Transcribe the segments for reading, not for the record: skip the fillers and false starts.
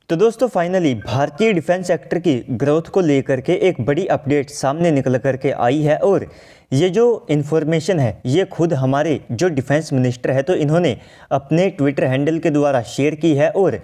तो दोस्तों फाइनली भारतीय डिफेंस सेक्टर की ग्रोथ को लेकर के एक बड़ी अपडेट सामने निकल करके आई है। और ये जो इन्फॉर्मेशन है ये खुद हमारे जो डिफेंस मिनिस्टर है तो इन्होंने अपने ट्विटर हैंडल के द्वारा शेयर की है। और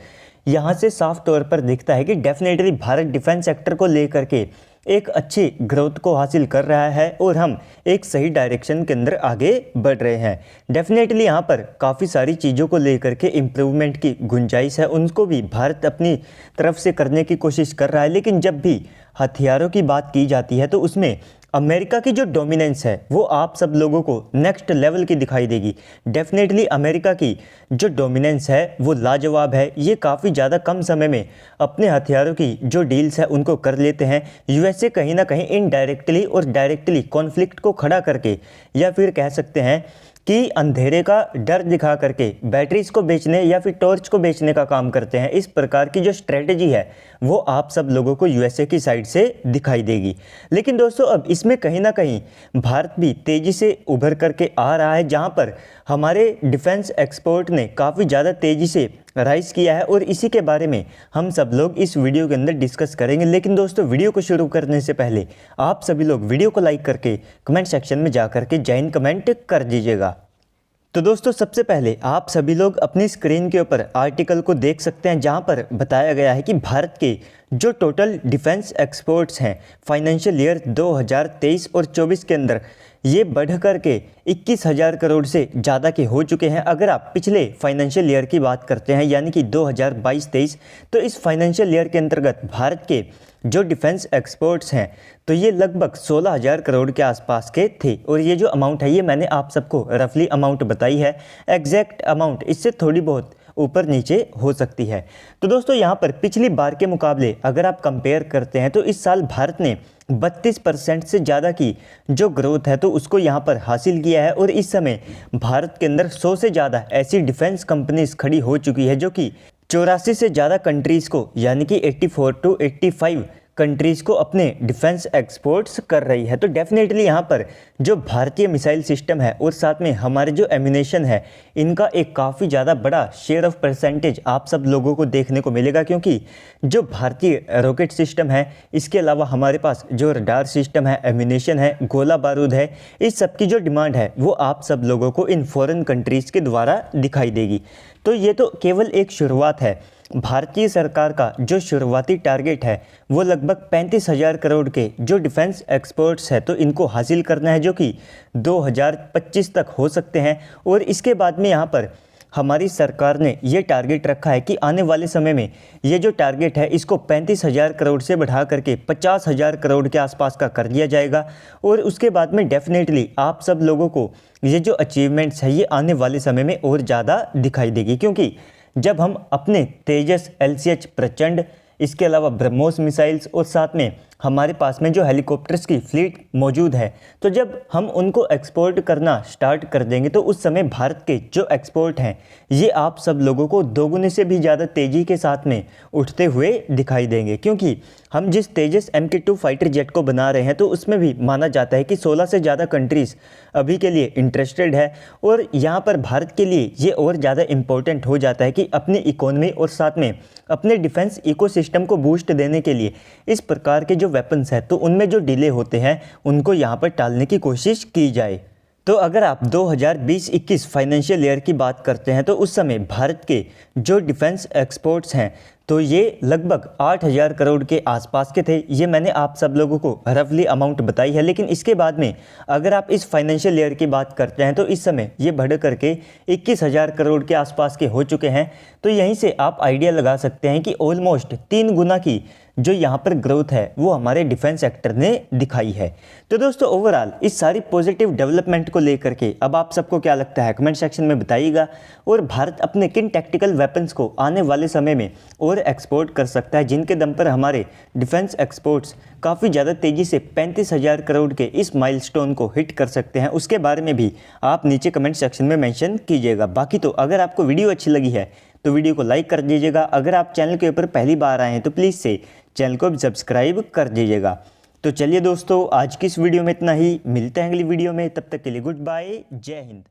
यहाँ से साफ तौर पर दिखता है कि डेफिनेटली भारत डिफेंस सेक्टर को लेकर के एक अच्छी ग्रोथ को हासिल कर रहा है और हम एक सही डायरेक्शन के अंदर आगे बढ़ रहे हैं। डेफिनेटली यहाँ पर काफ़ी सारी चीज़ों को लेकर के इम्प्रूवमेंट की गुंजाइश है, उनको भी भारत अपनी तरफ से करने की कोशिश कर रहा है। लेकिन जब भी हथियारों की बात की जाती है तो उसमें अमेरिका की जो डोमिनेंस है वो आप सब लोगों को नेक्स्ट लेवल की दिखाई देगी। डेफिनेटली अमेरिका की जो डोमिनेंस है वो लाजवाब है। ये काफ़ी ज़्यादा कम समय में अपने हथियारों की जो डील्स है उनको कर लेते हैं। यूएसए कहीं ना कहीं इनडायरेक्टली और डायरेक्टली कॉन्फ्लिक्ट को खड़ा करके या फिर कह सकते हैं कि अंधेरे का डर दिखा करके बैटरीज को बेचने या फिर टॉर्च को बेचने का काम करते हैं। इस प्रकार की जो स्ट्रेटजी है वो आप सब लोगों को यूएसए की साइड से दिखाई देगी। लेकिन दोस्तों अब इसमें कहीं ना कहीं भारत भी तेज़ी से उभर करके आ रहा है, जहां पर हमारे डिफेंस एक्सपोर्ट ने काफ़ी ज़्यादा तेज़ी से राइज किया है और इसी के बारे में हम सब लोग इस वीडियो के अंदर डिस्कस करेंगे। लेकिन दोस्तों वीडियो को शुरू करने से पहले आप सभी लोग वीडियो को लाइक करके कमेंट सेक्शन में जा करके जय हिंद कमेंट कर दीजिएगा। तो दोस्तों सबसे पहले आप सभी लोग अपनी स्क्रीन के ऊपर आर्टिकल को देख सकते हैं, जहां पर बताया गया है कि भारत के जो टोटल डिफेंस एक्सपोर्ट्स हैं फाइनेंशियल ईयर 2023 और 24 के अंदर ये बढ़ कर के 21,000 करोड़ से ज़्यादा के हो चुके हैं। अगर आप पिछले फाइनेंशियल ईयर की बात करते हैं यानी कि 2022-23, तो इस फाइनेंशियल ईयर के अंतर्गत भारत के जो डिफेंस एक्सपोर्ट्स हैं तो ये लगभग 16,000 करोड़ के आसपास के थे। और ये जो अमाउंट है ये मैंने आप सबको रफली अमाउंट बताई है, एग्जैक्ट अमाउंट इससे थोड़ी बहुत ऊपर नीचे हो सकती है। तो दोस्तों यहाँ पर पिछली बार के मुकाबले अगर आप कंपेयर करते हैं तो इस साल भारत ने 32% से ज़्यादा की जो ग्रोथ है तो उसको यहाँ पर हासिल किया है। और इस समय भारत के अंदर 100 से ज़्यादा ऐसी डिफेंस कंपनीज खड़ी हो चुकी है जो कि 84 से ज़्यादा कंट्रीज़ को यानी कि 84 to 85 कंट्रीज़ को अपने डिफेंस एक्सपोर्ट्स कर रही है। तो डेफिनेटली यहाँ पर जो भारतीय मिसाइल सिस्टम है और साथ में हमारे जो एम्यूनेशन है इनका एक काफ़ी ज़्यादा बड़ा शेयर ऑफ परसेंटेज आप सब लोगों को देखने को मिलेगा, क्योंकि जो भारतीय रॉकेट सिस्टम है इसके अलावा हमारे पास जो रडार सिस्टम है, एम्यूनेशन है, गोला बारूद है, इस सब की जो डिमांड है वो आप सब लोगों को इन फॉरेन कंट्रीज़ के द्वारा दिखाई देगी। तो ये तो केवल एक शुरुआत है। भारतीय सरकार का जो शुरुआती टारगेट है वो लगभग 35,000 करोड़ के जो डिफेंस एक्सपोर्ट्स है तो इनको हासिल करना है, जो कि 2025 तक हो सकते हैं। और इसके बाद में यहाँ पर हमारी सरकार ने ये टारगेट रखा है कि आने वाले समय में ये जो टारगेट है इसको 35,000 करोड़ से बढ़ा करके 50,000 करोड़ के आसपास का कर दिया जाएगा। और उसके बाद में डेफिनेटली आप सब लोगों को ये जो अचीवमेंट्स है ये आने वाले समय में और ज़्यादा दिखाई देगी, क्योंकि जब हम अपने तेजस, LCH प्रचंड, इसके अलावा ब्रह्मोस मिसाइल्स और साथ में हमारे पास में जो हेलीकॉप्टर्स की फ्लीट मौजूद है तो जब हम उनको एक्सपोर्ट करना स्टार्ट कर देंगे तो उस समय भारत के जो एक्सपोर्ट हैं ये आप सब लोगों को दोगुने से भी ज़्यादा तेज़ी के साथ में उठते हुए दिखाई देंगे। क्योंकि हम जिस तेजस MK2 फाइटर जेट को बना रहे हैं तो उसमें भी माना जाता है कि 16 से ज़्यादा कंट्रीज़ अभी के लिए इंटरेस्टेड है। और यहाँ पर भारत के लिए ये और ज़्यादा इम्पोर्टेंट हो जाता है कि अपनी इकोनॉमी और साथ में अपने डिफेंस इकोसिस्टम को बूस्ट देने के लिए इस प्रकार के जो वेपन्स है तो उनमें जो डिले होते हैं उनको यहाँ पर टालने की कोशिश की जाए। तो अगर आप 2020-21 फाइनेंशियल ईयर की बात करते हैं तो उस समय भारत के जो डिफेंस एक्सपोर्ट्स हैं तो ये लगभग 8,000 करोड़ के आसपास के थे। ये मैंने आप सब लोगों को रफली अमाउंट बताई है। लेकिन इसके बाद में अगर आप इस फाइनेंशियल ईयर की बात करते हैं तो इस समय ये बढ़ करके 21,000 करोड़ के आसपास के हो चुके हैं। तो यहीं से आप आइडिया लगा सकते हैं कि ऑलमोस्ट 3 गुना की जो यहाँ पर ग्रोथ है वो हमारे डिफेंस सेक्टर ने दिखाई है। तो दोस्तों ओवरऑल इस सारी पॉजिटिव डेवलपमेंट को लेकर के अब आप सबको क्या लगता है कमेंट सेक्शन में बताइएगा। और भारत अपने किन टैक्टिकल वेपन्स को आने वाले समय में और एक्सपोर्ट कर सकता है जिनके दम पर हमारे डिफेंस एक्सपोर्ट्स काफ़ी ज़्यादा तेज़ी से 35,000 करोड़ के इस माइलस्टोन को हिट कर सकते हैं, उसके बारे में भी आप नीचे कमेंट सेक्शन में मेंशन कीजिएगा। बाकी तो अगर आपको वीडियो अच्छी लगी है तो वीडियो को लाइक कर दीजिएगा। अगर आप चैनल के ऊपर पहली बार आए हैं तो प्लीज़ से चैनल को भी सब्सक्राइब कर दीजिएगा। तो चलिए दोस्तों आज की इस वीडियो में इतना ही, मिलते हैं अगली वीडियो में, तब तक के लिए गुड बाय, जय हिंद।